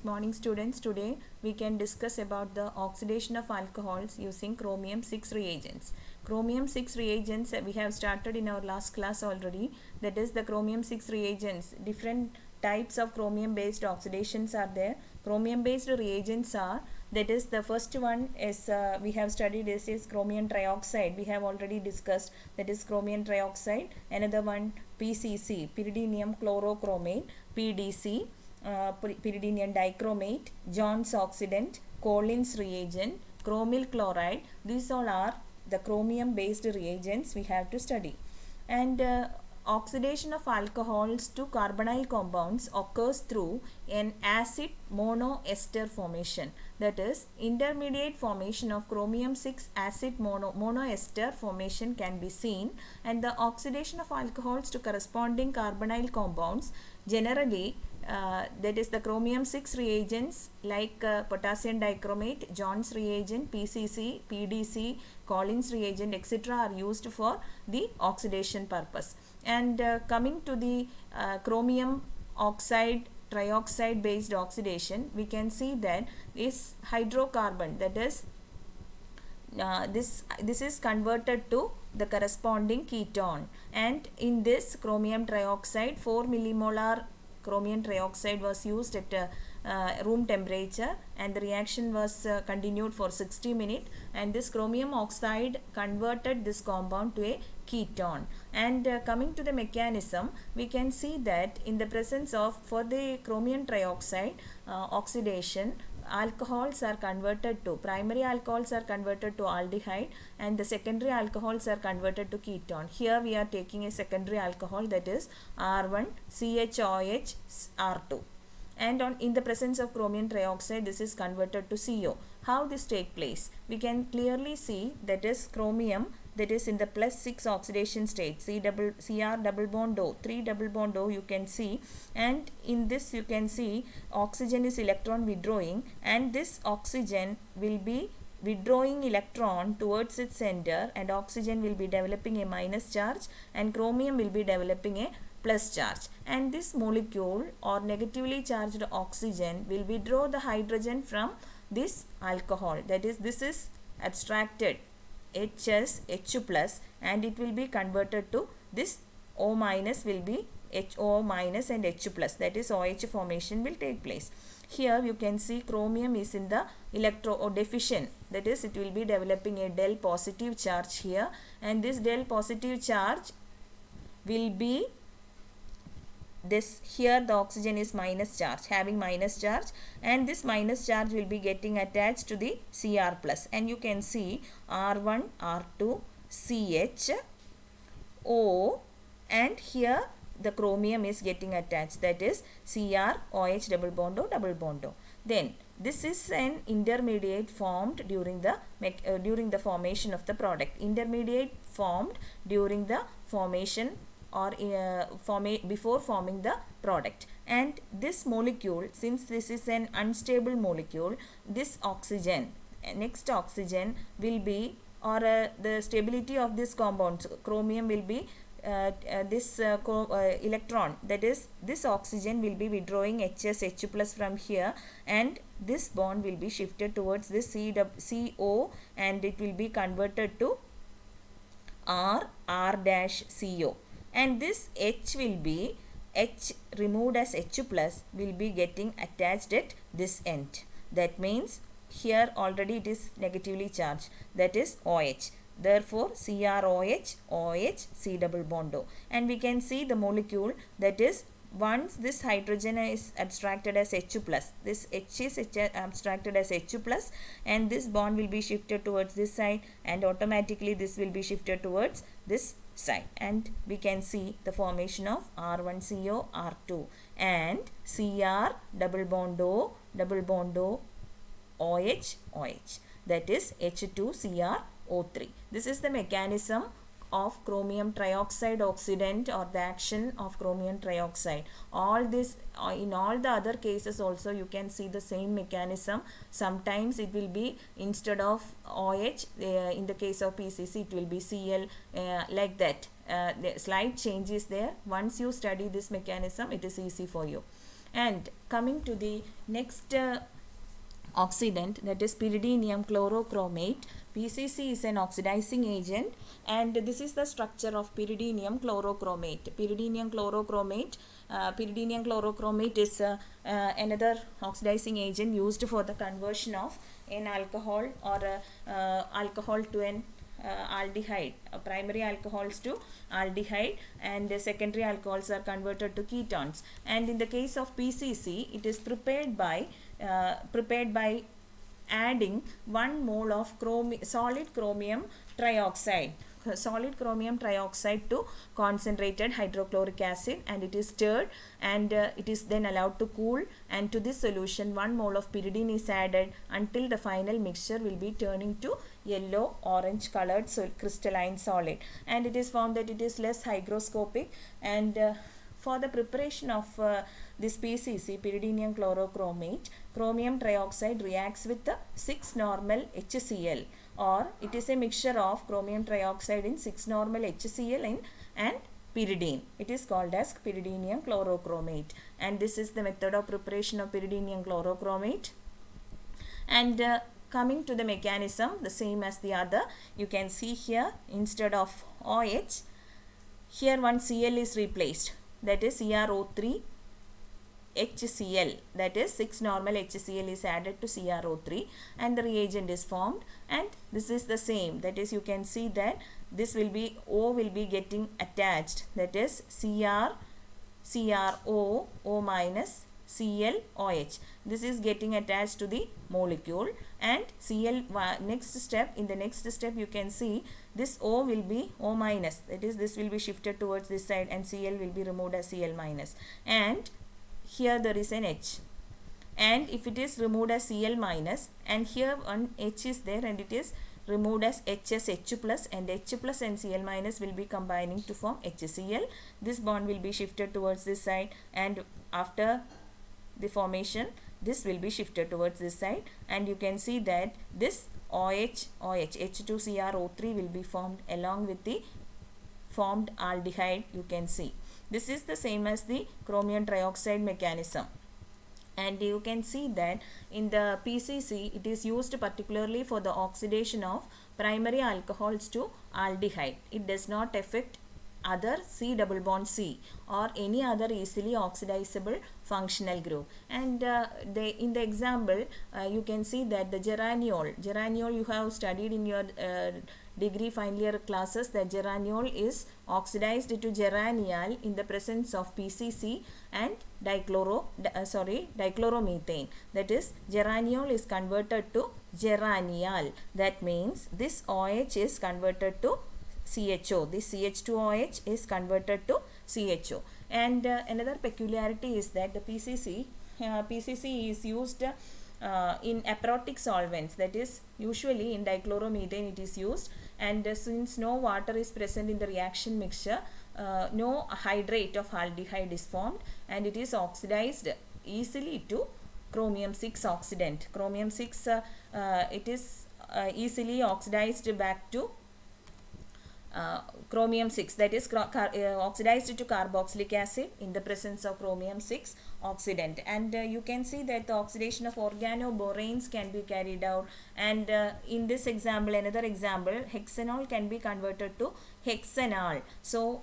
Good morning students. Today we can discuss about the oxidation of alcohols using chromium 6 reagents. Chromium 6 reagents we have started in our last class already. That is the chromium 6 reagents. Different types of chromium based oxidations are there. Chromium based reagents are, that is the first one is we have studied is chromium trioxide. We have already discussed, that is chromium trioxide. Another one PCC, pyridinium chlorochromate, PDC, pyridinium dichromate, Jones oxidant, Collins reagent, chromyl chloride. These all are the chromium based reagents we have to study. And oxidation of alcohols to carbonyl compounds occurs through an acid monoester formation. That is, intermediate formation of chromium 6 acid monoester formation can be seen, and the oxidation of alcohols to corresponding carbonyl compounds generally, that is the chromium 6 reagents like potassium dichromate, Jones reagent, PCC, PDC, Collins reagent, etc. are used for the oxidation purpose. And coming to the chromium oxide trioxide based oxidation, we can see that this hydrocarbon, that is this is converted to the corresponding ketone, and in this chromium trioxide 4 millimolar chromium trioxide was used at room temperature, and the reaction was continued for 60 minutes, and this chromium oxide converted this compound to a ketone. And coming to the mechanism, we can see that in the presence of, for the chromium trioxide oxidation, alcohols are converted to, primary alcohols are converted to aldehyde, and the secondary alcohols are converted to ketone. Here we are taking a secondary alcohol, that is R1CHOH R2, and in the presence of chromium trioxide this is converted to CO. How this take place? We can clearly see that is chromium, that is in the +6 oxidation state, Cr double bond O, 3 double bond O you can see, and in this you can see oxygen is electron withdrawing, and this oxygen will be withdrawing electron towards its center, and oxygen will be developing a minus charge and chromium will be developing a plus charge, and this molecule or negatively charged oxygen will withdraw the hydrogen from this alcohol, that is this is abstracted HS H plus, and it will be converted to this O minus will be HO minus and H plus, that is OH formation will take place. Here you can see chromium is in the electro or deficient, that is it will be developing a del positive charge here, and this del positive charge will be this, here the oxygen is minus charge, having minus charge, and this minus charge will be getting attached to the Cr plus, and you can see R1 R2 CH O, and here the chromium is getting attached, that is Cr OH double bond O double bond O. Then this is an intermediate formed during the formation of the product. Intermediate formed during the formation or before forming the product, and this molecule, since this is an unstable molecule, this oxygen, next oxygen will be, or the stability of this compound, chromium will be this electron, that is this oxygen will be withdrawing HS H plus from here, and this bond will be shifted towards this CO, and it will be converted to R dash CO, and this H will be, H removed as H plus will be getting attached at this end. That means here already it is negatively charged, that is OH. Therefore CrOH OH C double bond O, and we can see the molecule, that is once this hydrogen is abstracted as H plus, this H is abstracted as H plus, and this bond will be shifted towards this side, and automatically this will be shifted towards this side, and we can see the formation of R1CO R2 and Cr double bond O OH OH, that is H2CrO3. This is the mechanism of chromium trioxide oxidant, or the action of chromium trioxide. All this in all the other cases also you can see the same mechanism. Sometimes it will be, instead of OH, in the case of PCC it will be Cl, like that. The slight change is there. Once you study this mechanism, it is easy for you. And coming to the next oxidant, that is pyridinium chlorochromate. PCC is an oxidizing agent, and this is the structure of pyridinium chlorochromate. Pyridinium chlorochromate is another oxidizing agent used for the conversion of an alcohol or alcohol to an aldehyde. Primary alcohols to aldehyde, and secondary alcohols are converted to ketones. And in the case of PCC, it is prepared by adding 1 mole of solid chromium trioxide to concentrated hydrochloric acid, and it is stirred, and it is then allowed to cool, and to this solution 1 mole of pyridine is added until the final mixture will be turning to yellow orange colored crystalline solid, and it is found that it is less hygroscopic. And for the preparation of this PCC, pyridinium chlorochromate, chromium trioxide reacts with the 6-normal HCl, or it is a mixture of chromium trioxide in 6-normal HCl and pyridine. It is called as pyridinium chlorochromate, and this is the method of preparation of pyridinium chlorochromate. And coming to the mechanism, the same as the other. You can see here, instead of OH, here one Cl is replaced, that is CrO3 HCl, that is 6-normal HCl is added to CrO3, and the reagent is formed, and this is the same, that is you can see that this will be O will be getting attached, that is CrO, O minus ClOH. This is getting attached to the molecule, and in the next step you can see this O will be O minus, that is this will be shifted towards this side, and Cl will be removed as Cl minus, and here there is an H, and if it is removed as Cl minus, and here one H is there, and it is removed as H as H plus, and H plus and Cl minus will be combining to form HCl. This bond will be shifted towards this side, and after the formation this will be shifted towards this side, and you can see that this H2CrO3 will be formed along with the formed aldehyde. You can see this is the same as the chromium trioxide mechanism, and you can see that in the PCC it is used particularly for the oxidation of primary alcohols to aldehyde. It does not affect other C double bond C or any other easily oxidizable functional group. And in the example you can see that the geraniol you have studied in your degree final year classes, that geraniol is oxidized to geranial in the presence of PCC and dichloromethane. That is, geraniol is converted to geranial. That means this OH is converted to CHO. This CH2OH is converted to CHO. And another peculiarity is that the PCC is used in aprotic solvents, that is usually in dichloromethane it is used, and since no water is present in the reaction mixture, no hydrate of aldehyde is formed, and it is oxidized easily to chromium 6 oxidant. Chromium 6 it is easily oxidized back to chromium 6, that is oxidized to carboxylic acid in the presence of chromium 6 oxidant. And you can see that the oxidation of organoboranes can be carried out, and in this example, another example, hexanol can be converted to hexanal. So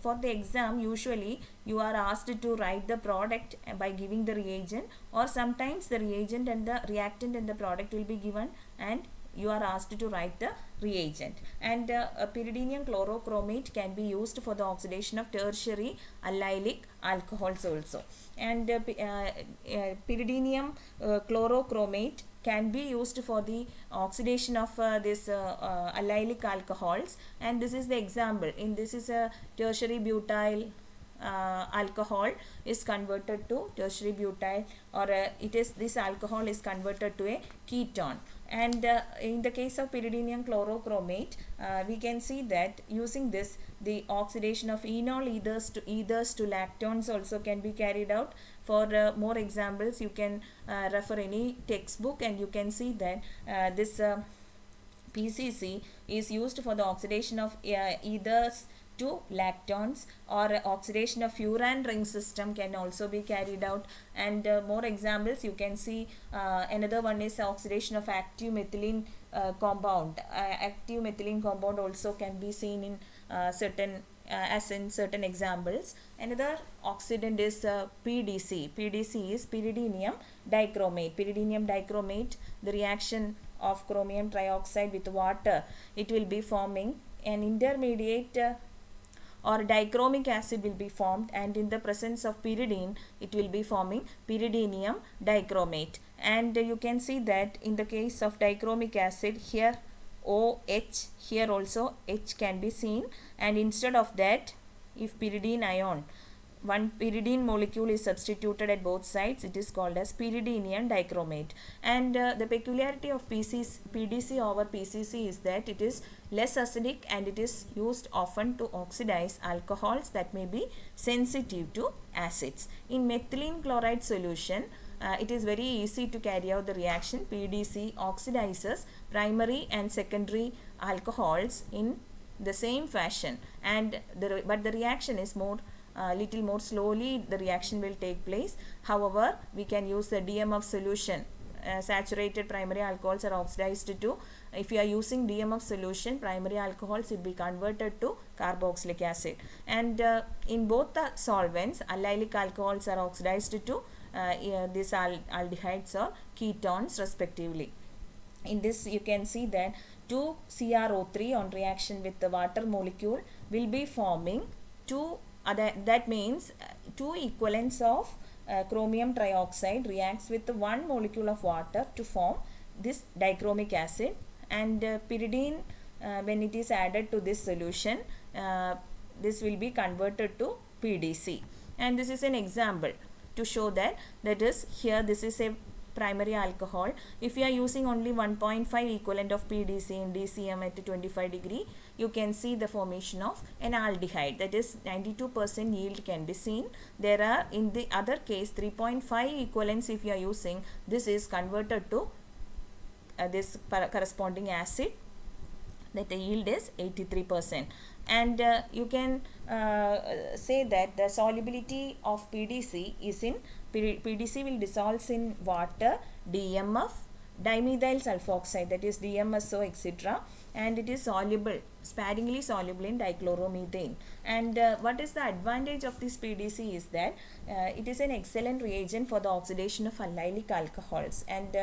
for the exam, usually you are asked to write the product by giving the reagent, or sometimes the reagent and the reactant and the product will be given, and you are asked to write the reagent. And pyridinium chlorochromate can be used for the oxidation of tertiary allylic alcohols also. And pyridinium chlorochromate can be used for the oxidation of this allylic alcohols, and this is the example. In this is a tertiary butyl alcohol is converted to tertiary butyl, or this alcohol is converted to a ketone. And in the case of pyridinium chlorochromate, we can see that using this, the oxidation of enol ethers to lactones also can be carried out. For more examples, you can refer any textbook, and you can see that this PCC is used for the oxidation of ethers to lactones, or oxidation of furan ring system can also be carried out. And more examples you can see. Another one is oxidation of active methylene compound. Active methylene compound also can be seen in certain as in certain examples. Another oxidant is PDC. PDC is pyridinium dichromate. Pyridinium dichromate, the reaction of chromium trioxide with water, it will be forming an intermediate or dichromic acid will be formed, and in the presence of pyridine it will be forming pyridinium dichromate. And you can see that in the case of dichromic acid, here OH, here also H can be seen, and instead of that, if pyridine ion, one pyridine molecule is substituted at both sides, it is called as pyridinium dichromate. And the peculiarity of PDC over PCC is that it is less acidic, and it is used often to oxidize alcohols that may be sensitive to acids. In methylene chloride solution, it is very easy to carry out the reaction. PDC oxidizes primary and secondary alcohols in the same fashion, and but the reaction is little more slowly the reaction will take place. However, we can use the DMF solution. Saturated primary alcohols are oxidized to, if you are using DMF solution, primary alcohols will be converted to carboxylic acid. And in both the solvents, allylic alcohols are oxidized to these aldehydes or ketones respectively. In this you can see that 2CrO3 on reaction with the water molecule will be forming that means two equivalents of chromium trioxide reacts with one molecule of water to form this dichromic acid. And pyridine, when it is added to this solution, this will be converted to PDC. And this is an example to show that is here this is a primary alcohol. If you are using only 1.5 equivalent of PDC in DCM at 25 degree, you can see the formation of an aldehyde, that is 92% yield can be seen. There are, in the other case, 3.5 equivalents if you are using, this is converted to this corresponding acid, that the yield is 83%. And you can say that the solubility of PDC is in PDC will dissolve in water, DMF, dimethyl sulfoxide, that is DMSO, etc., and it is soluble, sparingly soluble in dichloromethane. And what is the advantage of this PDC is that it is an excellent reagent for the oxidation of allylic alcohols, and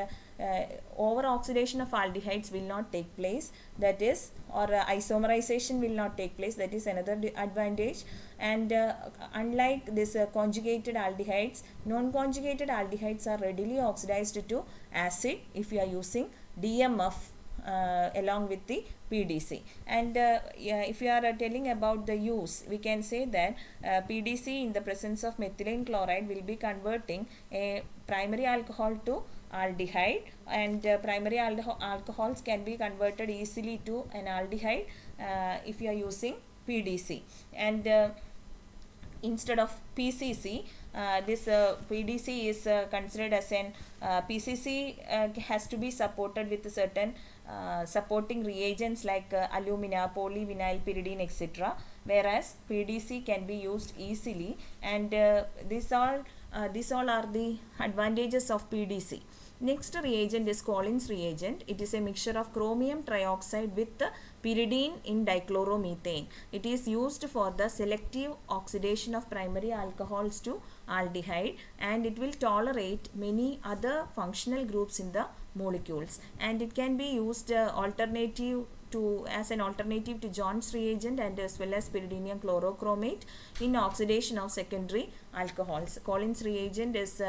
over oxidation of aldehydes will not take place, that is, or isomerization will not take place, that is another advantage. And unlike this conjugated aldehydes, non-conjugated aldehydes are readily oxidized to acid if you are using DMF along with the PDC. And if you are telling about the use, we can say that PDC in the presence of methylene chloride will be converting a primary alcohol to aldehyde, and primary alcohols can be converted easily to an aldehyde if you are using PDC. And instead of PCC, this PDC is considered as an PCC has to be supported with certain supporting reagents like alumina, polyvinyl pyridine, etc., whereas PDC can be used easily. And these all are the advantages of PDC. Next reagent is Collins reagent. It is a mixture of chromium trioxide with pyridine in dichloromethane. It is used for the selective oxidation of primary alcohols to aldehyde, and it will tolerate many other functional groups in the molecules, and it can be used as an alternative to John's reagent and as well as pyridinium chlorochromate in oxidation of secondary alcohols. Collins reagent is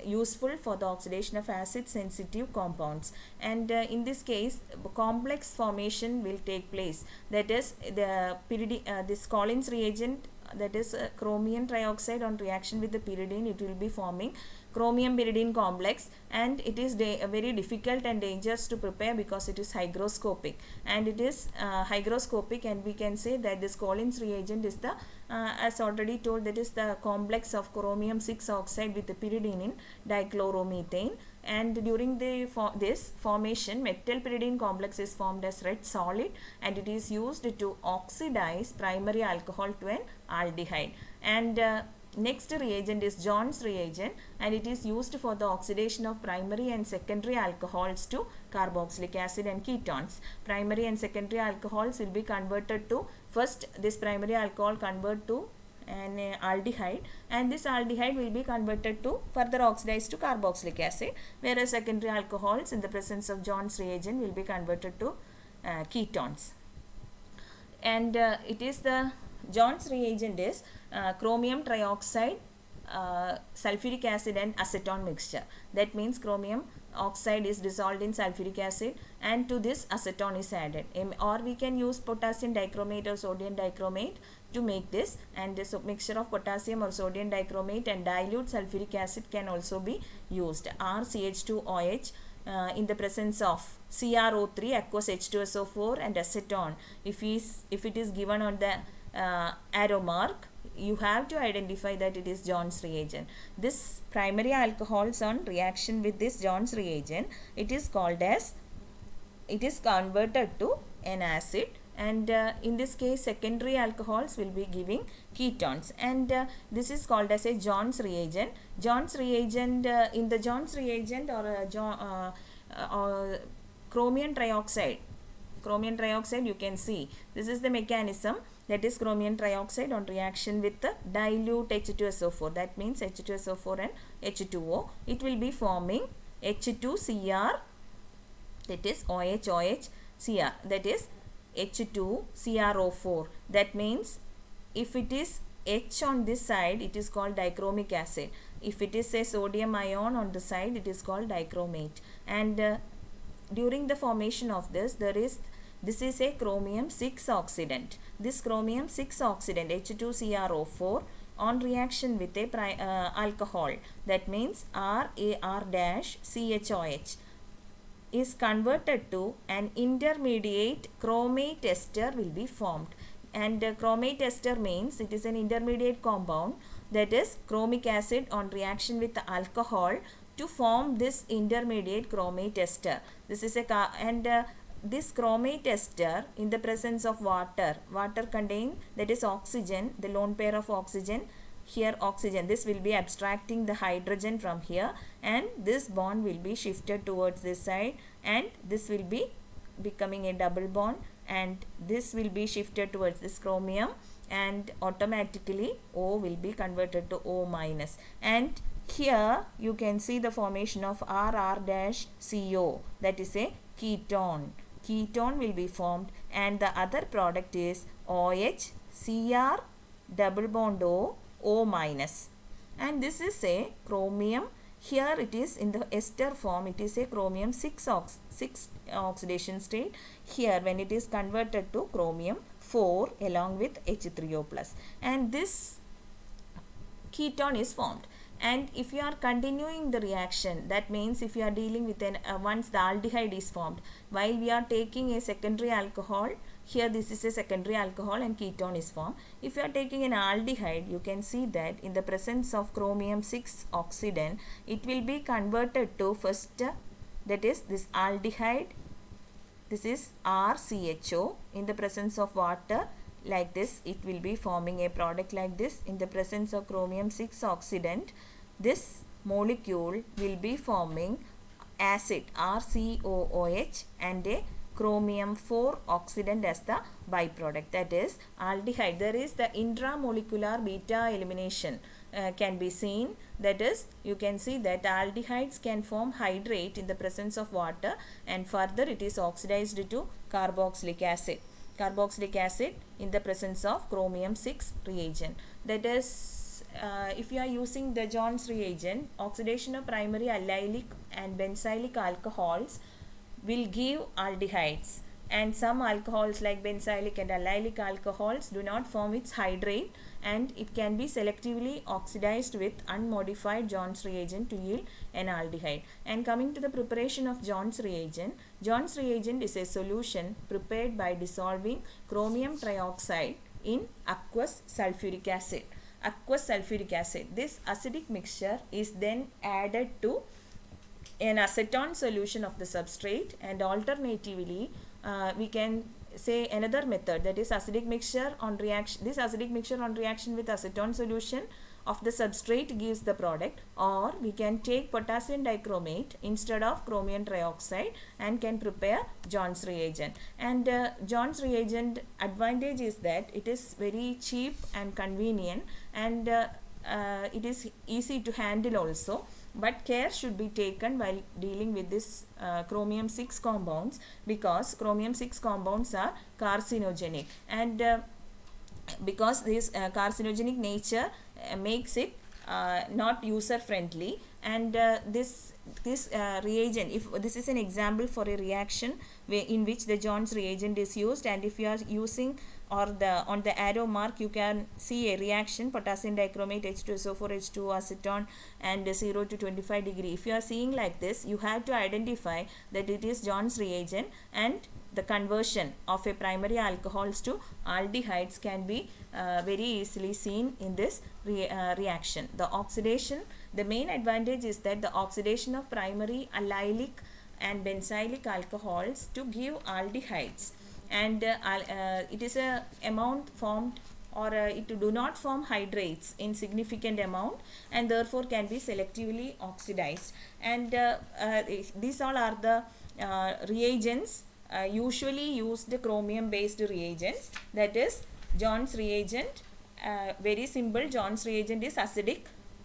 useful for the oxidation of acid sensitive compounds, and in this case complex formation will take place, that is this Collins reagent, that is chromium trioxide on reaction with the pyridine, it will be forming chromium pyridine complex, and it is very difficult and dangerous to prepare because it is hygroscopic, and it is hygroscopic, and we can say that this Collins reagent is the as already told, that is the complex of chromium 6 oxide with the pyridine in dichloromethane. and during this formation metal pyridine complex is formed as red solid, and it is used to oxidize primary alcohol to an aldehyde. And next reagent is John's reagent, and it is used for the oxidation of primary and secondary alcohols to carboxylic acid and ketones. Primary and secondary alcohols will be converted to, first this primary alcohol convert to an aldehyde, and this aldehyde will be converted to further oxidized to carboxylic acid, whereas secondary alcohols in the presence of John's reagent will be converted to ketones. And it is the John's reagent is chromium trioxide, sulfuric acid and acetone mixture. That means chromium oxide is dissolved in sulfuric acid, and to this acetone is added, or we can use potassium dichromate or sodium dichromate to make this. And this mixture of potassium or sodium dichromate and dilute sulfuric acid can also be used. RCH2OH in the presence of CrO3, aqueous H2SO4 and acetone. If it is given on the arrow mark, you have to identify that it is John's reagent. This primary alcohols on reaction with this John's reagent, it is converted to an acid, and in this case secondary alcohols will be giving ketones, and this is called as a John's reagent. John's reagent, in the John's reagent or chromium trioxide, you can see this is the mechanism, that is chromium trioxide on reaction with the dilute H2SO4, that means H2SO4 and H2O, it will be forming H2Cr, that is OH-OH-Cr, that is H2CrO4. That means if it is H on this side, it is called dichromic acid. If it is a sodium ion on the side, it is called dichromate. And during the formation of this is a chromium 6 oxidant. This chromium 6 oxidant H2CrO4 on reaction with a alcohol, that means RAR-CHOH, is converted to an intermediate chromate ester will be formed. And chromate ester means it is an intermediate compound, that is chromic acid on reaction with the alcohol to form this intermediate chromate ester. This is this chromate ester in the presence of water contain, that is oxygen, the lone pair of oxygen, here oxygen, this will be abstracting the hydrogen from here, and this bond will be shifted towards this side, and this will be becoming a double bond, and this will be shifted towards this chromium, and automatically O will be converted to O minus. And here you can see the formation of RR-CO, that is a ketone. Ketone will be formed, and the other product is OH, Cr, double bond O minus. And this is a chromium, here it is in the ester form, it is a chromium 6 oxidation state. Here when it is converted to chromium 4 along with H3O plus, and this ketone is formed. And if you are continuing the reaction, that means if you are dealing with once the aldehyde is formed, while we are taking a secondary alcohol, here this is a secondary alcohol and ketone is formed. If you are taking an aldehyde, you can see that in the presence of chromium 6 oxidant, it will be converted to first, that is this aldehyde, this is RCHO, in the presence of water, like this it will be forming a product like this. In the presence of chromium 6 oxidant, this molecule will be forming acid RCOOH and a chromium 4 oxidant as the byproduct, that is aldehyde. There is the intramolecular beta elimination can be seen, that is you can see that aldehydes can form hydrate in the presence of water, and further it is oxidized to carboxylic acid in the presence of chromium 6 reagent. That is if you are using the John's reagent, oxidation of primary allylic and benzylic alcohols will give aldehydes, and some alcohols like benzylic and allylic alcohols do not form its hydrate, and it can be selectively oxidized with unmodified John's reagent to yield an aldehyde. And coming to the preparation of John's reagent is a solution prepared by dissolving chromium trioxide in aqueous sulfuric acid. This acidic mixture is then added to an acetone solution of the substrate, and alternatively we can say another method, that is acidic mixture on reaction. This acidic mixture on reaction with acetone solution of the substrate gives the product, or we can take potassium dichromate instead of chromium trioxide and can prepare John's reagent. And John's reagent advantage is that it is very cheap and convenient, and it is easy to handle also, but care should be taken while dealing with this chromium 6 compounds, because chromium 6 compounds are carcinogenic, and because this carcinogenic nature makes it not user friendly. And this reagent, if this is an example for a reaction in which the John's reagent is used, and if you are using, or on the arrow mark you can see a reaction potassium dichromate H2SO4 H2 acetone and 0 to 25 degree. If you are seeing like this, you have to identify that it is John's reagent, and the conversion of a primary alcohols to aldehydes can be very easily seen in this reaction. The oxidation, the main advantage is that the oxidation of primary allylic and benzylic alcohols to give aldehydes, and it is a amount formed, or it do not form hydrates in significant amount, and therefore can be selectively oxidized. And these all are the reagents usually used, chromium based reagents, that is John's reagent. Very simple, John's reagent is acidic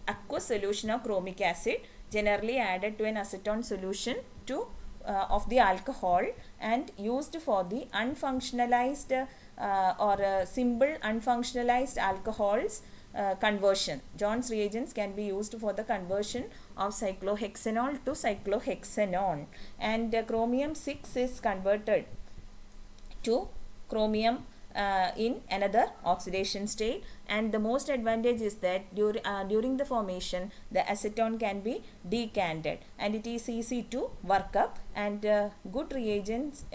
aqueous solution of chromic acid generally added to an acetone solution to of the alcohol, and used for the unfunctionalized or simple unfunctionalized alcohols conversion. John's reagents can be used for the conversion of cyclohexanol to cyclohexanone, and chromium 6 is converted to chromium in another oxidation state. And the most advantage is that during the formation the acetone can be decanted, and it is easy to work up, and good reagents,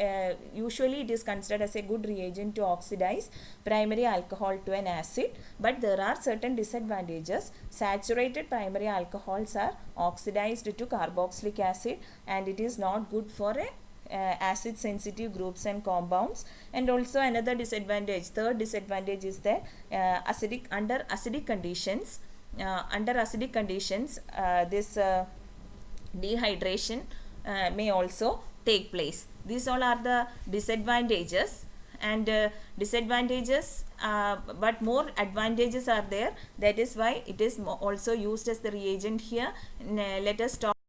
usually it is considered as a good reagent to oxidize primary alcohol to an acid, but there are certain disadvantages. Saturated primary alcohols are oxidized to carboxylic acid, and it is not good for a acid sensitive groups and compounds. And also another disadvantage, third disadvantage, is that under acidic conditions this dehydration may also take place. These all are the disadvantages, and disadvantages, but more advantages are there. That is why it is also used as the reagent here. Let us talk